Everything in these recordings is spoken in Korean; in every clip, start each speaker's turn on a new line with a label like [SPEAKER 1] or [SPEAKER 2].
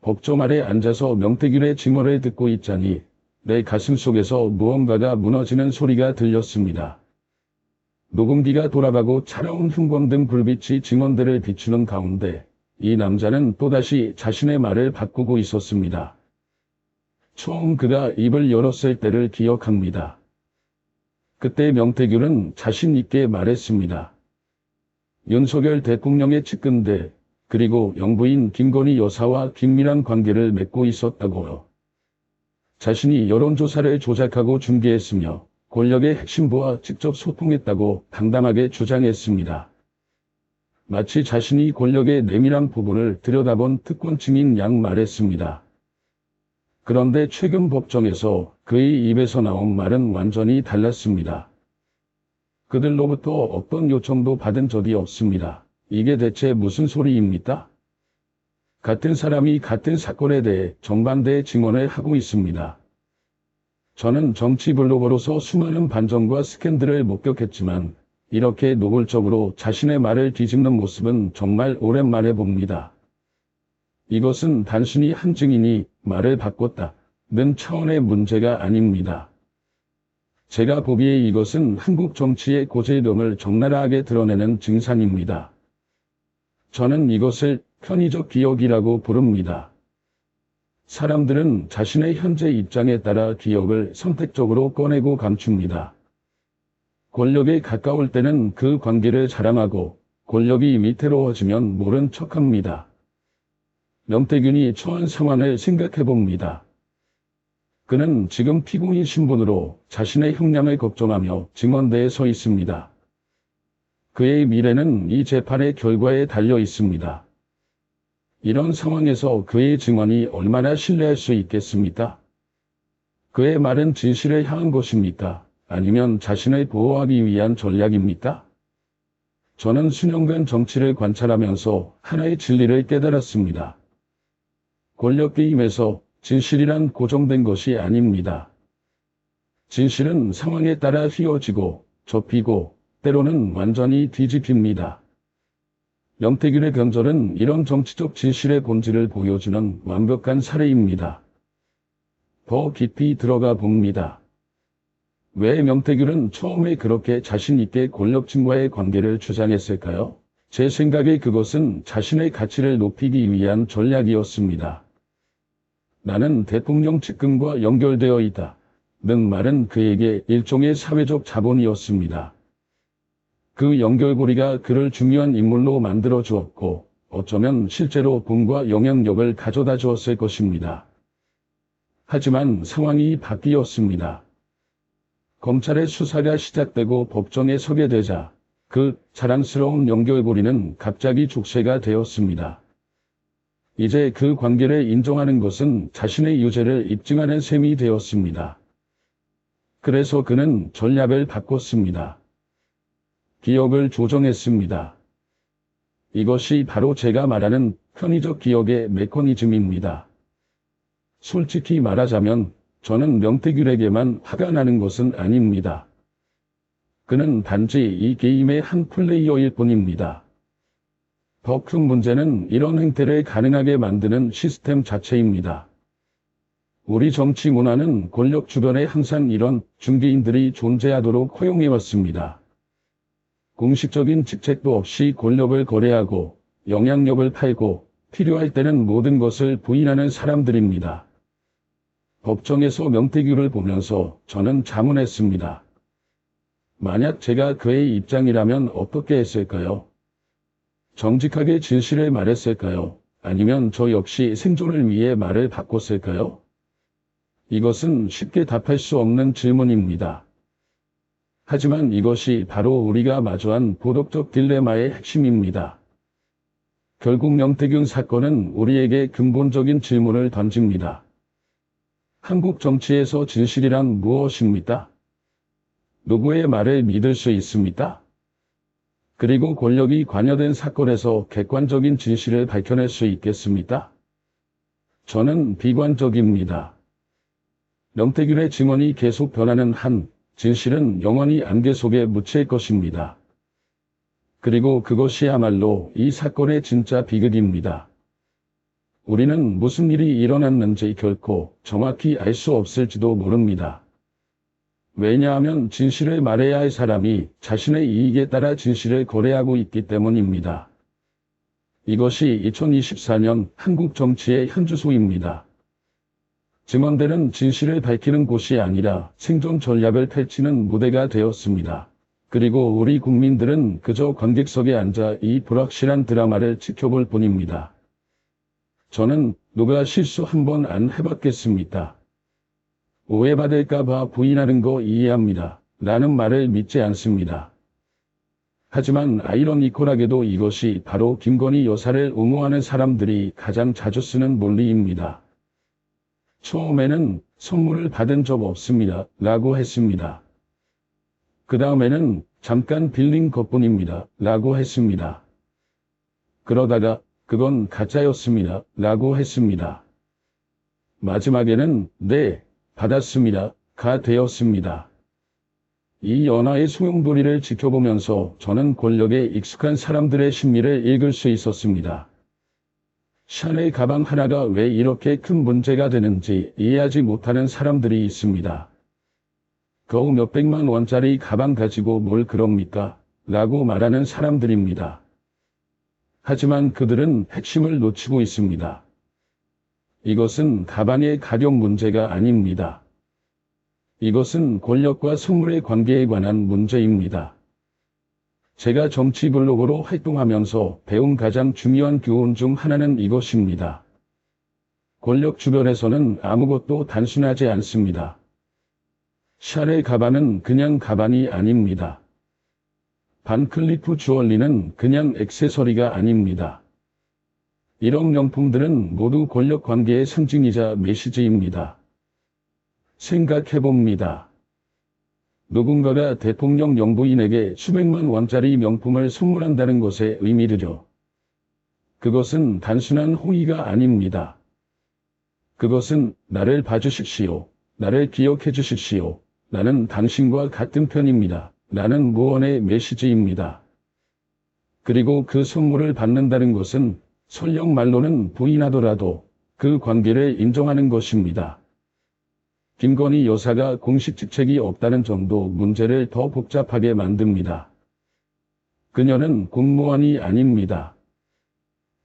[SPEAKER 1] 법정 아래 앉아서 명태균의 증언을 듣고 있자니 내 가슴 속에서 무언가가 무너지는 소리가 들렸습니다. 녹음기가 돌아가고 차가운 흥광등 불빛이 증언들을 비추는 가운데 이 남자는 또다시 자신의 말을 바꾸고 있었습니다. 처음 그가 입을 열었을 때를 기억합니다. 그때 명태균은 자신 있게 말했습니다. 윤석열 대통령의 측근들, 그리고 영부인 김건희 여사와 긴밀한 관계를 맺고 있었다고요. 자신이 여론조사를 조작하고 중계했으며 권력의 핵심부와 직접 소통했다고 당당하게 주장했습니다. 마치 자신이 권력의 내밀한 부분을 들여다본 특권층인 양 말했습니다. 그런데 최근 법정에서 그의 입에서 나온 말은 완전히 달랐습니다. 그들로부터 어떤 요청도 받은 적이 없습니다. 이게 대체 무슨 소리입니까? 같은 사람이 같은 사건에 대해 정반대의 증언을 하고 있습니다. 저는 정치 블로거로서 수많은 반전과 스캔들을 목격했지만 이렇게 노골적으로 자신의 말을 뒤집는 모습은 정말 오랜만에 봅니다. 이것은 단순히 한 증인이 말을 바꿨다는 차원의 문제가 아닙니다. 제가 보기에 이것은 한국 정치의 고질병을 적나라하게 드러내는 증상입니다. 저는 이것을 편의적 기억이라고 부릅니다. 사람들은 자신의 현재 입장에 따라 기억을 선택적으로 꺼내고 감춥니다. 권력에 가까울 때는 그 관계를 자랑하고 권력이 위태로워지면 모른 척합니다. 명태균이 처한 상황을 생각해봅니다. 그는 지금 피고인 신분으로 자신의 형량을 걱정하며 증언대에 서 있습니다. 그의 미래는 이 재판의 결과에 달려 있습니다. 이런 상황에서 그의 증언이 얼마나 신뢰할 수 있겠습니까? 그의 말은 진실을 향한 것입니까? 아니면 자신을 보호하기 위한 전략입니까? 저는 수년간 정치를 관찰하면서 하나의 진리를 깨달았습니다. 권력 게임에서 진실이란 고정된 것이 아닙니다. 진실은 상황에 따라 휘어지고 좁히고 때로는 완전히 뒤집힙니다. 명태균의 변절은 이런 정치적 진실의 본질을 보여주는 완벽한 사례입니다. 더 깊이 들어가 봅니다. 왜 명태균은 처음에 그렇게 자신 있게 권력층과의 관계를 주장했을까요? 제 생각에 그것은 자신의 가치를 높이기 위한 전략이었습니다. 나는 대통령 측근과 연결되어 있다. 는 말은 그에게 일종의 사회적 자본이었습니다. 그 연결고리가 그를 중요한 인물로 만들어 주었고 어쩌면 실제로 돈과 영향력을 가져다 주었을 것입니다. 하지만 상황이 바뀌었습니다. 검찰의 수사가 시작되고 법정에 서게 되자 그 자랑스러운 연결고리는 갑자기 족쇄가 되었습니다. 이제 그 관계를 인정하는 것은 자신의 유죄를 입증하는 셈이 되었습니다. 그래서 그는 전략을 바꿨습니다. 기억을 조정했습니다. 이것이 바로 제가 말하는 편의적 기억의 메커니즘입니다. 솔직히 말하자면 저는 명태균에게만 화가 나는 것은 아닙니다. 그는 단지 이 게임의 한 플레이어일 뿐입니다. 더 큰 문제는 이런 행태를 가능하게 만드는 시스템 자체입니다. 우리 정치 문화는 권력 주변에 항상 이런 중개인들이 존재하도록 허용해왔습니다. 공식적인 직책도 없이 권력을 거래하고 영향력을 팔고 필요할 때는 모든 것을 부인하는 사람들입니다. 법정에서 명태균을 보면서 저는 자문했습니다. 만약 제가 그의 입장이라면 어떻게 했을까요? 정직하게 진실을 말했을까요? 아니면 저 역시 생존을 위해 말을 바꿨을까요? 이것은 쉽게 답할 수 없는 질문입니다. 하지만 이것이 바로 우리가 마주한 도덕적 딜레마의 핵심입니다. 결국 명태균 사건은 우리에게 근본적인 질문을 던집니다. 한국 정치에서 진실이란 무엇입니까? 누구의 말을 믿을 수 있습니까? 그리고 권력이 관여된 사건에서 객관적인 진실을 밝혀낼 수 있겠습니까? 저는 비관적입니다. 명태균의 증언이 계속 변하는 한 진실은 영원히 안개 속에 묻힐 것입니다. 그리고 그것이야말로 이 사건의 진짜 비극입니다. 우리는 무슨 일이 일어났는지 결코 정확히 알 수 없을지도 모릅니다. 왜냐하면 진실을 말해야 할 사람이 자신의 이익에 따라 진실을 거래하고 있기 때문입니다. 이것이 2024년 한국 정치의 현주소입니다. 증언들은 진실을 밝히는 곳이 아니라 생존 전략을 펼치는 무대가 되었습니다. 그리고 우리 국민들은 그저 관객석에 앉아 이 불확실한 드라마를 지켜볼 뿐입니다. 저는 누가 실수 한번 안 해봤겠습니까? 오해받을까봐 부인하는 거 이해합니다. 라는 말을 믿지 않습니다. 하지만 아이러니컬하게도 이것이 바로 김건희 여사를 옹호하는 사람들이 가장 자주 쓰는 논리입니다. 처음에는 선물을 받은 적 없습니다. 라고 했습니다. 그 다음에는 잠깐 빌린 것뿐입니다. 라고 했습니다. 그러다가 그건 가짜였습니다. 라고 했습니다. 마지막에는 네, 받았습니다. 가 되었습니다. 이 연하의 소용돌이를 지켜보면서 저는 권력에 익숙한 사람들의 심리를 읽을 수 있었습니다. 샤넬 가방 하나가 왜 이렇게 큰 문제가 되는지 이해하지 못하는 사람들이 있습니다. 겨우 몇백만 원짜리 가방 가지고 뭘 그럽니까? 라고 말하는 사람들입니다. 하지만 그들은 핵심을 놓치고 있습니다. 이것은 가방의 가격 문제가 아닙니다. 이것은 권력과 선물의 관계에 관한 문제입니다. 제가 정치 블로거로 활동하면서 배운 가장 중요한 교훈 중 하나는 이것입니다. 권력 주변에서는 아무것도 단순하지 않습니다. 샤넬 가방은 그냥 가방이 아닙니다. 반클리프 주얼리는 그냥 액세서리가 아닙니다. 이런 명품들은 모두 권력 관계의 상징이자 메시지입니다. 생각해봅니다. 누군가가 대통령 영부인에게 수백만 원짜리 명품을 선물한다는 것의 의미를요. 그것은 단순한 호의가 아닙니다. 그것은 나를 봐주십시오. 나를 기억해 주십시오. 나는 당신과 같은 편입니다. 라는 무언의 메시지입니다. 그리고 그 선물을 받는다는 것은 설령 말로는 부인하더라도 그 관계를 인정하는 것입니다. 김건희 여사가 공식 직책이 없다는 점도 문제를 더 복잡하게 만듭니다. 그녀는 공무원이 아닙니다.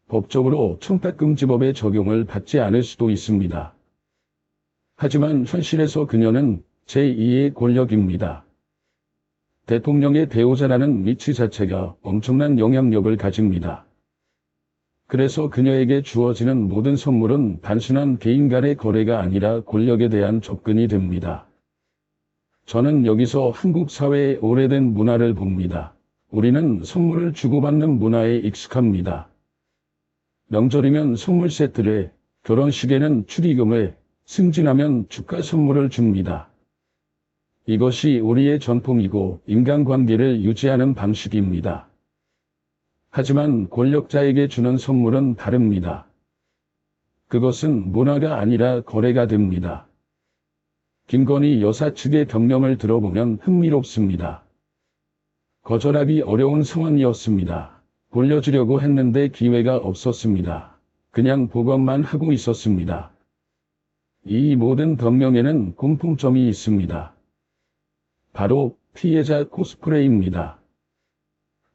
[SPEAKER 1] 법적으로 청탁금지법의 적용을 받지 않을 수도 있습니다. 하지만 현실에서 그녀는 제2의 권력입니다. 대통령의 배우자라는 위치 자체가 엄청난 영향력을 가집니다. 그래서 그녀에게 주어지는 모든 선물은 단순한 개인 간의 거래가 아니라 권력에 대한 접근이 됩니다. 저는 여기서 한국 사회의 오래된 문화를 봅니다. 우리는 선물을 주고받는 문화에 익숙합니다. 명절이면 선물 세트를, 결혼식에는 축의금을, 승진하면 축가 선물을 줍니다. 이것이 우리의 전통이고 인간관계를 유지하는 방식입니다. 하지만 권력자에게 주는 선물은 다릅니다. 그것은 문화가 아니라 거래가 됩니다. 김건희 여사 측의 변명을 들어보면 흥미롭습니다. 거절하기 어려운 상황이었습니다. 돌려주려고 했는데 기회가 없었습니다. 그냥 보관만 하고 있었습니다. 이 모든 변명에는 공통점이 있습니다. 바로 피해자 코스프레입니다.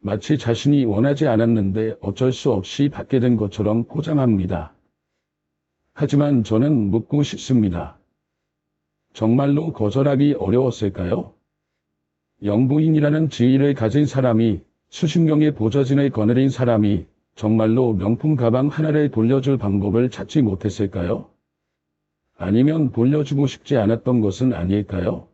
[SPEAKER 1] 마치 자신이 원하지 않았는데 어쩔 수 없이 받게 된 것처럼 포장합니다. 하지만 저는 묻고 싶습니다. 정말로 거절하기 어려웠을까요? 영부인이라는 지위를 가진 사람이 수십 명의 보좌진을 거느린 사람이 정말로 명품 가방 하나를 돌려줄 방법을 찾지 못했을까요? 아니면 돌려주고 싶지 않았던 것은 아닐까요?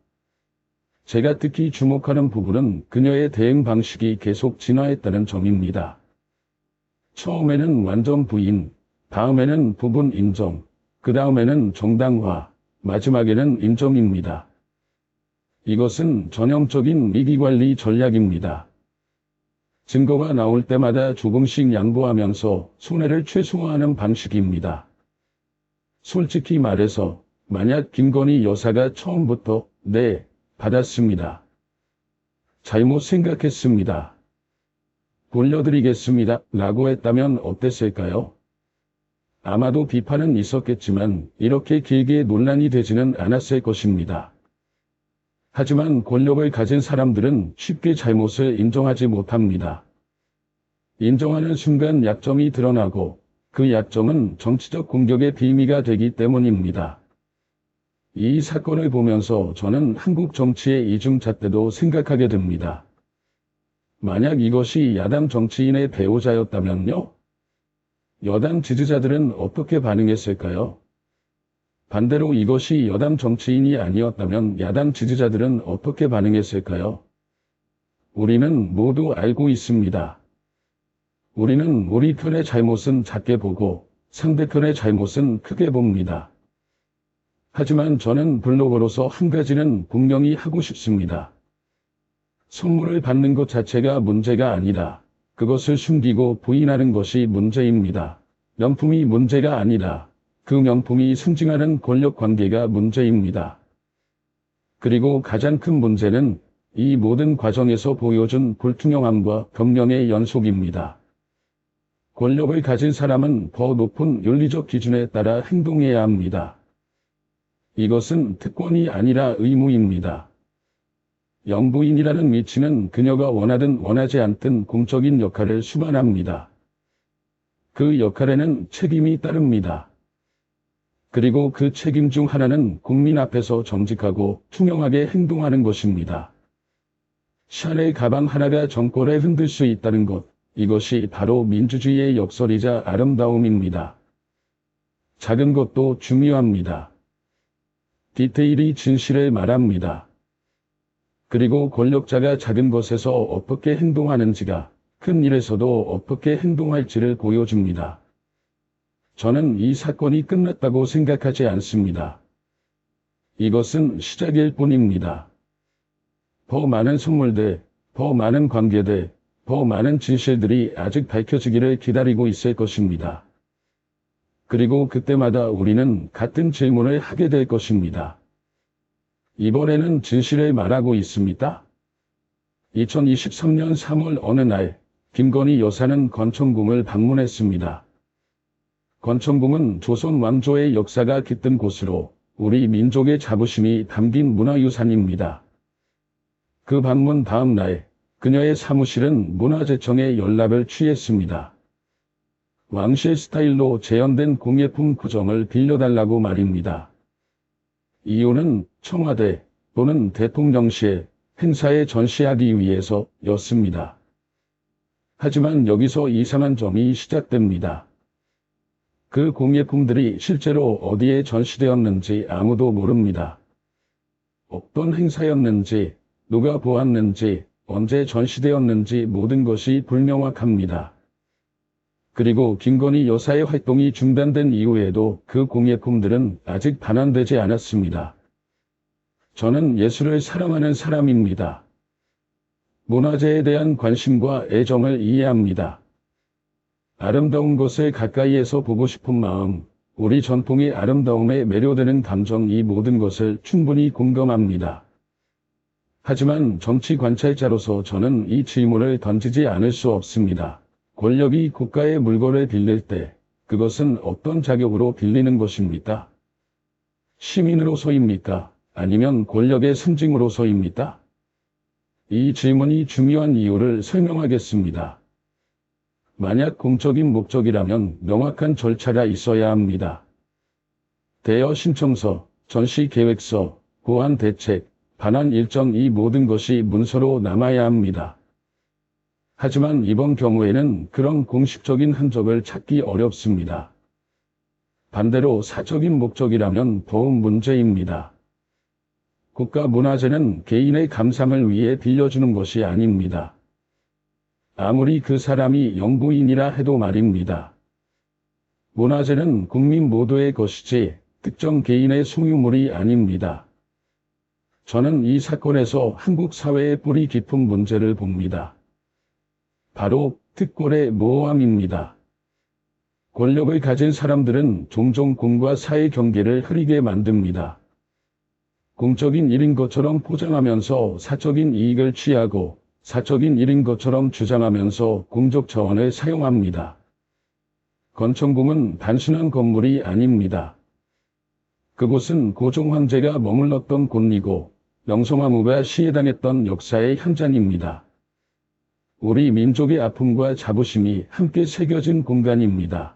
[SPEAKER 1] 제가 특히 주목하는 부분은 그녀의 대응 방식이 계속 진화했다는 점입니다. 처음에는 완전 부인, 다음에는 부분 인정, 그 다음에는 정당화, 마지막에는 인정입니다. 이것은 전형적인 위기관리 전략입니다. 증거가 나올 때마다 조금씩 양보하면서 손해를 최소화하는 방식입니다. 솔직히 말해서 만약 김건희 여사가 처음부터 네, 받았습니다. 잘못 생각했습니다. 돌려드리겠습니다. 라고 했다면 어땠을까요? 아마도 비판은 있었겠지만 이렇게 길게 논란이 되지는 않았을 것입니다. 하지만 권력을 가진 사람들은 쉽게 잘못을 인정하지 못합니다. 인정하는 순간 약점이 드러나고 그 약점은 정치적 공격의 빌미가 되기 때문입니다. 이 사건을 보면서 저는 한국 정치의 이중잣대도 생각하게 됩니다. 만약 이것이 야당 정치인의 배우자였다면요? 여당 지지자들은 어떻게 반응했을까요? 반대로 이것이 여당 정치인이 아니었다면 야당 지지자들은 어떻게 반응했을까요? 우리는 모두 알고 있습니다. 우리는 우리 편의 잘못은 작게 보고 상대편의 잘못은 크게 봅니다. 하지만 저는 블로거로서 한 가지는 분명히 하고 싶습니다. 선물을 받는 것 자체가 문제가 아니라 그것을 숨기고 부인하는 것이 문제입니다. 명품이 문제가 아니라 그 명품이 상징하는 권력 관계가 문제입니다. 그리고 가장 큰 문제는 이 모든 과정에서 보여준 불투명함과 변명의 연속입니다. 권력을 가진 사람은 더 높은 윤리적 기준에 따라 행동해야 합니다. 이것은 특권이 아니라 의무입니다. 영부인이라는 위치는 그녀가 원하든 원하지 않든 공적인 역할을 수반합니다. 그 역할에는 책임이 따릅니다. 그리고 그 책임 중 하나는 국민 앞에서 정직하고 투명하게 행동하는 것입니다. 샤넬 가방 하나가 정권을 흔들 수 있다는 것, 이것이 바로 민주주의의 역설이자 아름다움입니다. 작은 것도 중요합니다. 디테일이 진실을 말합니다. 그리고 권력자가 작은 것에서 어떻게 행동하는지가 큰 일에서도 어떻게 행동할지를 보여줍니다. 저는 이 사건이 끝났다고 생각하지 않습니다. 이것은 시작일 뿐입니다. 더 많은 선물들, 더 많은 관계들, 더 많은 진실들이 아직 밝혀지기를 기다리고 있을 것입니다. 그리고 그때마다 우리는 같은 질문을 하게 될 것입니다. 이번에는 진실을 말하고 있습니까? 2023년 3월 어느 날 김건희 여사는 건천궁을 방문했습니다. 건천궁은 조선 왕조의 역사가 깃든 곳으로 우리 민족의 자부심이 담긴 문화유산입니다. 그 방문 다음 날 그녀의 사무실은 문화재청에 연락을 취했습니다. 왕실 스타일로 재현된 공예품 구정을 빌려달라고 말입니다. 이유는 청와대 또는 대통령실 행사에 전시하기 위해서였습니다. 하지만 여기서 이상한 점이 시작됩니다. 그 공예품들이 실제로 어디에 전시되었는지 아무도 모릅니다. 어떤 행사였는지, 누가 보았는지, 언제 전시되었는지 모든 것이 불명확합니다. 그리고 김건희 여사의 활동이 중단된 이후에도 그 공예품들은 아직 반환되지 않았습니다. 저는 예술을 사랑하는 사람입니다. 문화재에 대한 관심과 애정을 이해합니다. 아름다운 것을 가까이에서 보고 싶은 마음, 우리 전통의 아름다움에 매료되는 감정, 이 모든 것을 충분히 공감합니다. 하지만 정치 관찰자로서 저는 이 질문을 던지지 않을 수 없습니다. 권력이 국가의 물건을 빌릴 때 그것은 어떤 자격으로 빌리는 것입니까? 시민으로서입니까? 아니면 권력의 상징으로서입니까? 이 질문이 중요한 이유를 설명하겠습니다. 만약 공적인 목적이라면 명확한 절차가 있어야 합니다. 대여 신청서, 전시 계획서, 보안 대책, 반환 일정, 이 모든 것이 문서로 남아야 합니다. 하지만 이번 경우에는 그런 공식적인 흔적을 찾기 어렵습니다. 반대로 사적인 목적이라면 더욱 문제입니다. 국가문화재는 개인의 감상을 위해 빌려주는 것이 아닙니다. 아무리 그 사람이 영부인이라 해도 말입니다. 문화재는 국민 모두의 것이지 특정 개인의 소유물이 아닙니다. 저는 이 사건에서 한국 사회의 뿌리 깊은 문제를 봅니다. 바로 특권의 모호함입니다. 권력을 가진 사람들은 종종 공과 사의 경계를 흐리게 만듭니다. 공적인 일인 것처럼 포장하면서 사적인 이익을 취하고 사적인 일인 것처럼 주장하면서 공적 자원을 사용합니다. 건천궁은 단순한 건물이 아닙니다. 그곳은 고종 황제가 머물렀던 곳이고 명성황후가 시해당했던 역사의 현장입니다. 우리 민족의 아픔과 자부심이 함께 새겨진 공간입니다.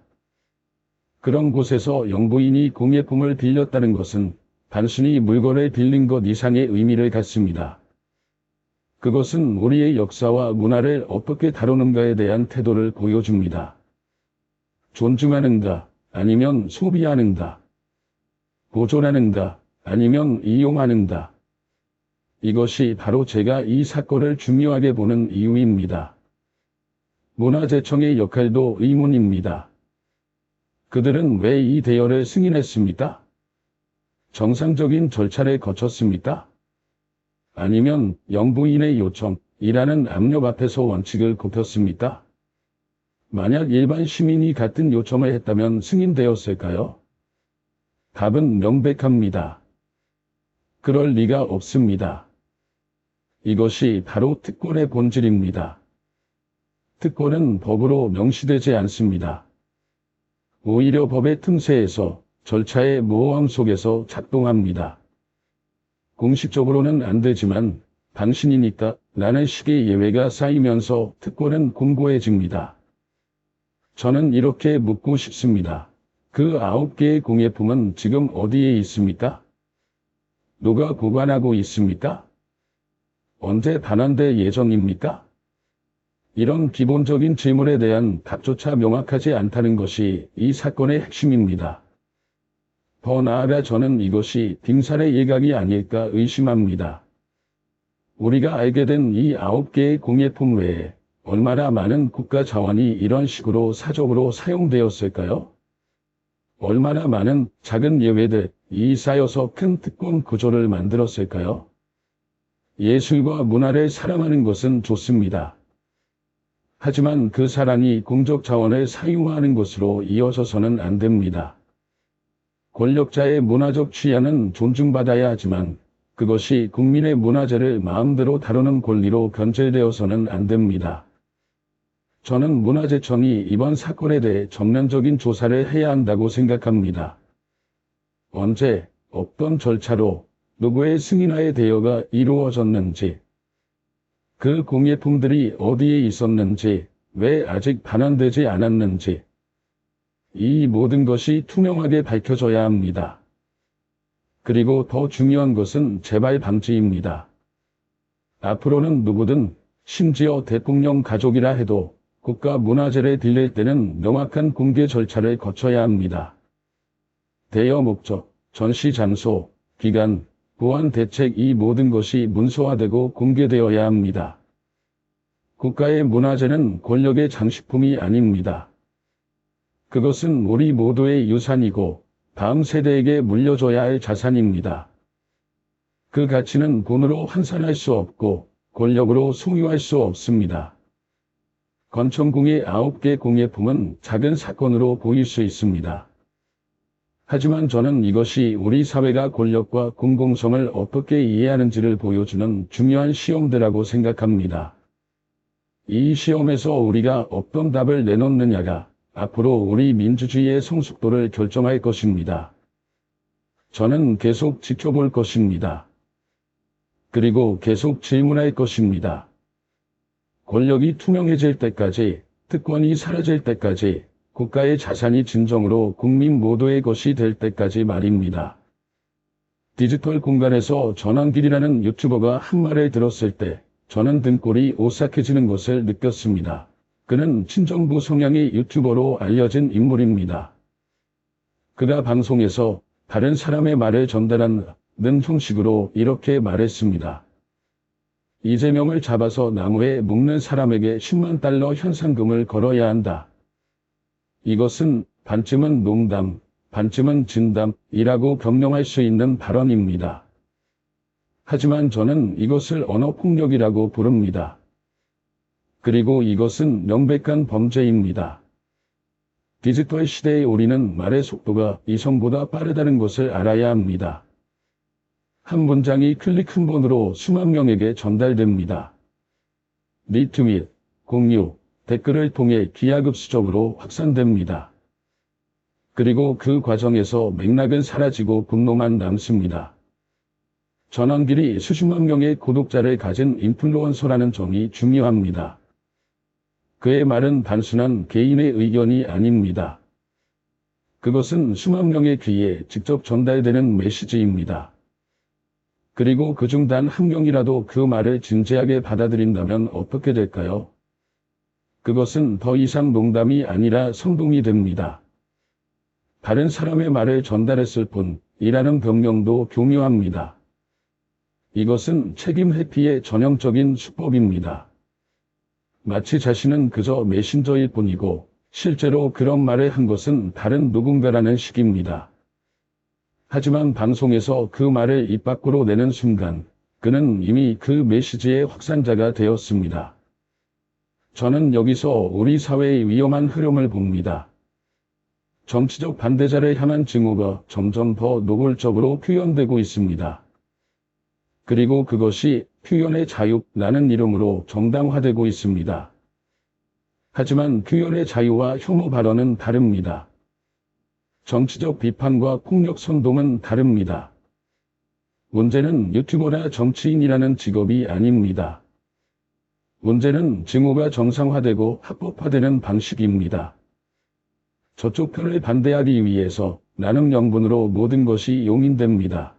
[SPEAKER 1] 그런 곳에서 영부인이 공예품을 빌렸다는 것은 단순히 물건을 빌린 것 이상의 의미를 갖습니다. 그것은 우리의 역사와 문화를 어떻게 다루는가에 대한 태도를 보여줍니다. 존중하는가, 아니면 소비하는가? 보존하는가, 아니면 이용하는가? 이것이 바로 제가 이 사건을 중요하게 보는 이유입니다. 문화재청의 역할도 의문입니다. 그들은 왜 이 대여를 승인했습니까? 정상적인 절차를 거쳤습니까? 아니면 영부인의 요청이라는 압력 앞에서 원칙을 굽혔습니까? 만약 일반 시민이 같은 요청을 했다면 승인되었을까요? 답은 명백합니다. 그럴 리가 없습니다. 이것이 바로 특권의 본질입니다. 특권은 법으로 명시되지 않습니다. 오히려 법의 틈새에서 절차의 모호함 속에서 작동합니다. 공식적으로는 안 되지만 당신이니까 라는 식의 예외가 쌓이면서 특권은 공고해집니다. 저는 이렇게 묻고 싶습니다. 그 9개의 공예품은 지금 어디에 있습니까? 누가 보관하고 있습니까? 언제 반환될 예정입니까? 이런 기본적인 질문에 대한 답조차 명확하지 않다는 것이 이 사건의 핵심입니다. 더 나아가 저는 이것이 빙산의 일각이 아닐까 의심합니다. 우리가 알게 된 이 9개의 공예품 외에 얼마나 많은 국가 자원이 이런 식으로 사적으로 사용되었을까요? 얼마나 많은 작은 예외들이 쌓여서 큰 특권 구조를 만들었을까요? 예술과 문화를 사랑하는 것은 좋습니다. 하지만 그 사랑이 공적 자원을 사유화하는 것으로 이어져서는 안 됩니다. 권력자의 문화적 취향은 존중받아야 하지만 그것이 국민의 문화재를 마음대로 다루는 권리로 변질되어서는 안 됩니다. 저는 문화재청이 이번 사건에 대해 전면적인 조사를 해야 한다고 생각합니다. 언제, 어떤 절차로, 누구의 승인하에 대여가 이루어졌는지, 그 공예품들이 어디에 있었는지, 왜 아직 반환되지 않았는지, 이 모든 것이 투명하게 밝혀져야 합니다. 그리고 더 중요한 것은 재발 방지입니다. 앞으로는 누구든, 심지어 대통령 가족이라 해도 국가 문화재를 빌릴 때는 명확한 공개 절차를 거쳐야 합니다. 대여 목적, 전시 장소, 기간, 보안 대책 이 모든 것이 문서화되고 공개되어야 합니다. 국가의 문화재는 권력의 장식품이 아닙니다. 그것은 우리 모두의 유산이고 다음 세대에게 물려줘야 할 자산입니다. 그 가치는 돈으로 환산할 수 없고 권력으로 소유할 수 없습니다. 건천궁의 9개 공예품은 작은 사건으로 보일 수 있습니다. 하지만 저는 이것이 우리 사회가 권력과 공공성을 어떻게 이해하는지를 보여주는 중요한 시험대라고 생각합니다. 이 시험에서 우리가 어떤 답을 내놓느냐가 앞으로 우리 민주주의의 성숙도를 결정할 것입니다. 저는 계속 지켜볼 것입니다. 그리고 계속 질문할 것입니다. 권력이 투명해질 때까지, 특권이 사라질 때까지, 국가의 자산이 진정으로 국민 모두의 것이 될 때까지 말입니다. 디지털 공간에서 전환길이라는 유튜버가 한 말을 들었을 때 저는 등골이 오싹해지는 것을 느꼈습니다. 그는 친정부 성향의 유튜버로 알려진 인물입니다. 그가 방송에서 다른 사람의 말을 전달하는 형식으로 이렇게 말했습니다. 이재명을 잡아서 나무에 묶는 사람에게 10만 달러 현상금을 걸어야 한다. 이것은 반쯤은 농담, 반쯤은 진담이라고 변명할 수 있는 발언입니다. 하지만 저는 이것을 언어폭력이라고 부릅니다. 그리고 이것은 명백한 범죄입니다. 디지털 시대에 우리는 말의 속도가 이성보다 빠르다는 것을 알아야 합니다. 한 문장이 클릭 한 번으로 수만 명에게 전달됩니다. 리트윗, 공유, 댓글을 통해 기하급수적으로 확산됩니다. 그리고 그 과정에서 맥락은 사라지고 분노만 남습니다. 전환길이 수십만 명의 구독자를 가진 인플루언서라는 점이 중요합니다. 그의 말은 단순한 개인의 의견이 아닙니다. 그것은 수만 명의 귀에 직접 전달되는 메시지입니다. 그리고 그중 단 한 명이라도 그 말을 진지하게 받아들인다면 어떻게 될까요? 그것은 더 이상 농담이 아니라 선동이 됩니다. 다른 사람의 말을 전달했을 뿐이라는 변명도 교묘합니다. 이것은 책임 회피의 전형적인 수법입니다. 마치 자신은 그저 메신저일 뿐이고 실제로 그런 말을 한 것은 다른 누군가라는 식입니다. 하지만 방송에서 그 말을 입 밖으로 내는 순간 그는 이미 그 메시지의 확산자가 되었습니다. 저는 여기서 우리 사회의 위험한 흐름을 봅니다. 정치적 반대자를 향한 증오가 점점 더 노골적으로 표현되고 있습니다. 그리고 그것이 표현의 자유라는 이름으로 정당화되고 있습니다. 하지만 표현의 자유와 혐오 발언은 다릅니다. 정치적 비판과 폭력 선동은 다릅니다. 문제는 유튜버나 정치인이라는 직업이 아닙니다. 문제는 증오가 정상화되고 합법화되는 방식입니다. 저쪽 편을 반대하기 위해서 나는 명분으로 모든 것이 용인됩니다.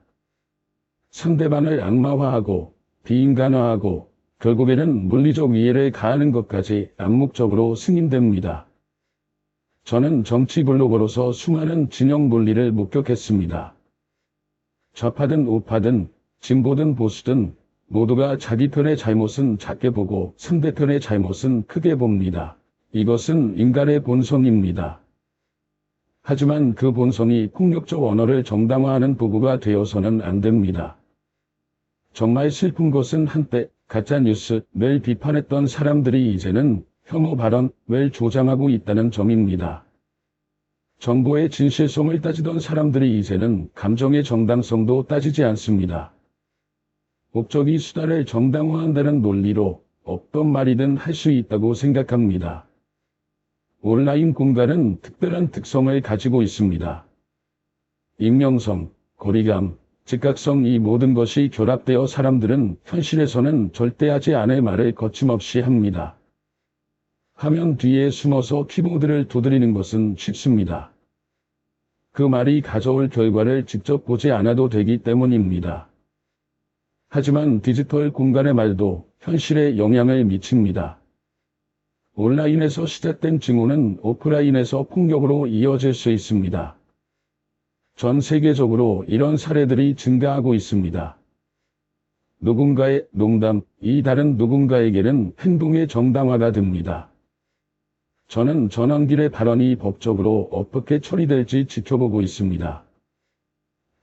[SPEAKER 1] 상대방을 악마화하고 비인간화하고 결국에는 물리적 위해를 가하는 것까지 암묵적으로 승인됩니다. 저는 정치 블로거로서 수많은 진영 논리를 목격했습니다. 좌파든 우파든 진보든 보수든 모두가 자기 편의 잘못은 작게 보고 상대편의 잘못은 크게 봅니다. 이것은 인간의 본성입니다. 하지만 그 본성이 폭력적 언어를 정당화하는 도구가 되어서는 안 됩니다. 정말 슬픈 것은 한때 가짜뉴스를 비판했던 사람들이 이제는 혐오 발언을 조장하고 있다는 점입니다. 정보의 진실성을 따지던 사람들이 이제는 감정의 정당성도 따지지 않습니다. 목적이 수단을 정당화한다는 논리로 어떤 말이든 할 수 있다고 생각합니다. 온라인 공간은 특별한 특성을 가지고 있습니다. 익명성, 거리감, 즉각성 이 모든 것이 결합되어 사람들은 현실에서는 절대 하지 않을 말을 거침없이 합니다. 화면 뒤에 숨어서 키보드를 두드리는 것은 쉽습니다. 그 말이 가져올 결과를 직접 보지 않아도 되기 때문입니다. 하지만 디지털 공간의 말도 현실에 영향을 미칩니다. 온라인에서 시작된 증오는 오프라인에서 폭력으로 이어질 수 있습니다. 전 세계적으로 이런 사례들이 증가하고 있습니다. 누군가의 농담이 다른 누군가에게는 행동의 정당화가 됩니다. 저는 전환길의 발언이 법적으로 어떻게 처리될지 지켜보고 있습니다.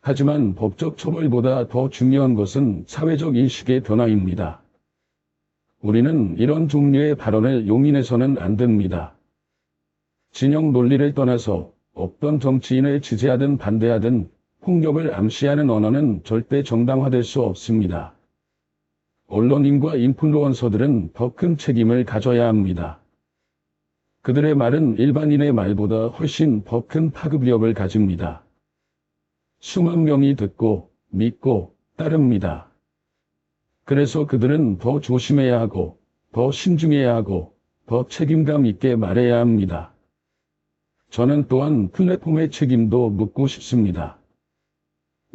[SPEAKER 1] 하지만 법적 처벌보다 더 중요한 것은 사회적 인식의 변화입니다. 우리는 이런 종류의 발언을 용인해서는 안 됩니다. 진영 논리를 떠나서 어떤 정치인을 지지하든 반대하든 폭력을 암시하는 언어는 절대 정당화될 수 없습니다. 언론인과 인플루언서들은 더 큰 책임을 가져야 합니다. 그들의 말은 일반인의 말보다 훨씬 더 큰 파급력을 가집니다. 수만 명이 듣고 믿고 따릅니다. 그래서 그들은 더 조심해야 하고 더 신중해야 하고 더 책임감 있게 말해야 합니다. 저는 또한 플랫폼의 책임도 묻고 싶습니다.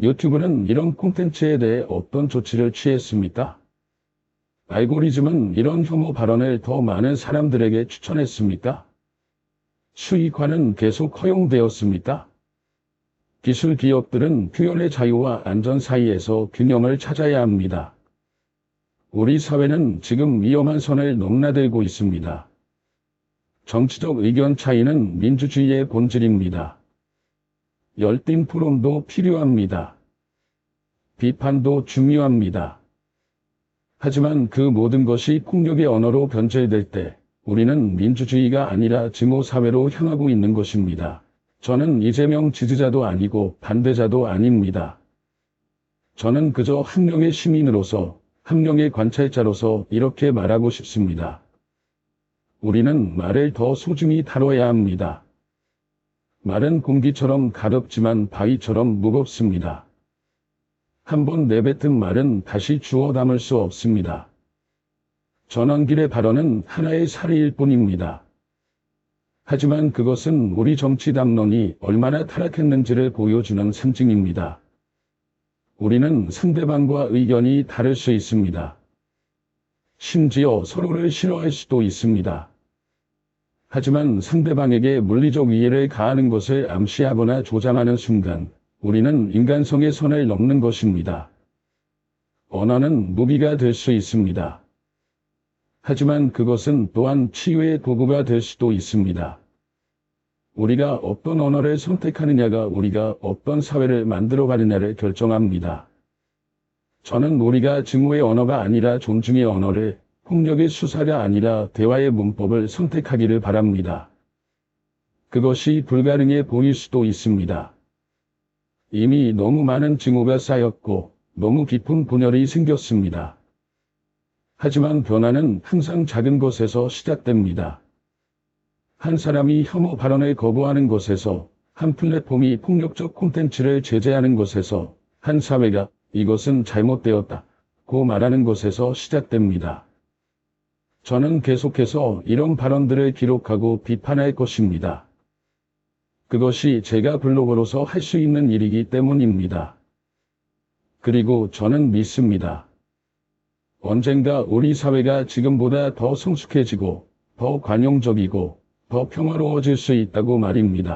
[SPEAKER 1] 유튜브는 이런 콘텐츠에 대해 어떤 조치를 취했습니까? 알고리즘은 이런 혐오 발언을 더 많은 사람들에게 추천했습니까? 수익화는 계속 허용되었습니까? 기술 기업들은 표현의 자유와 안전 사이에서 균형을 찾아야 합니다. 우리 사회는 지금 위험한 선을 넘나들고 있습니다. 정치적 의견 차이는 민주주의의 본질입니다. 열띤 토론도 필요합니다. 비판도 중요합니다. 하지만 그 모든 것이 폭력의 언어로 변질될 때 우리는 민주주의가 아니라 증오 사회로 향하고 있는 것입니다. 저는 이재명 지지자도 아니고 반대자도 아닙니다. 저는 그저 한 명의 시민으로서 한 명의 관찰자로서 이렇게 말하고 싶습니다. 우리는 말을 더 소중히 다뤄야 합니다. 말은 공기처럼 가볍지만 바위처럼 무겁습니다. 한번 내뱉은 말은 다시 주워 담을 수 없습니다. 전환길의 발언은 하나의 사례일 뿐입니다. 하지만 그것은 우리 정치 담론이 얼마나 타락했는지를 보여주는 상징입니다. 우리는 상대방과 의견이 다를 수 있습니다. 심지어 서로를 싫어할 수도 있습니다. 하지만 상대방에게 물리적 위해를 가하는 것을 암시하거나 조장하는 순간 우리는 인간성의 선을 넘는 것입니다. 언어는 무기가 될 수 있습니다. 하지만 그것은 또한 치유의 도구가 될 수도 있습니다. 우리가 어떤 언어를 선택하느냐가 우리가 어떤 사회를 만들어가느냐를 결정합니다. 저는 우리가 증오의 언어가 아니라 존중의 언어를, 폭력의 수사가 아니라 대화의 문법을 선택하기를 바랍니다. 그것이 불가능해 보일 수도 있습니다. 이미 너무 많은 증오가 쌓였고 너무 깊은 분열이 생겼습니다. 하지만 변화는 항상 작은 것에서 시작됩니다. 한 사람이 혐오 발언을 거부하는 것에서, 한 플랫폼이 폭력적 콘텐츠를 제재하는 것에서, 한 사회가 이것은 잘못되었다고 말하는 것에서 시작됩니다. 저는 계속해서 이런 발언들을 기록하고 비판할 것입니다. 그것이 제가 블로거로서 할 수 있는 일이기 때문입니다. 그리고 저는 믿습니다. 언젠가 우리 사회가 지금보다 더 성숙해지고, 더 관용적이고, 더 평화로워질 수 있다고 말입니다.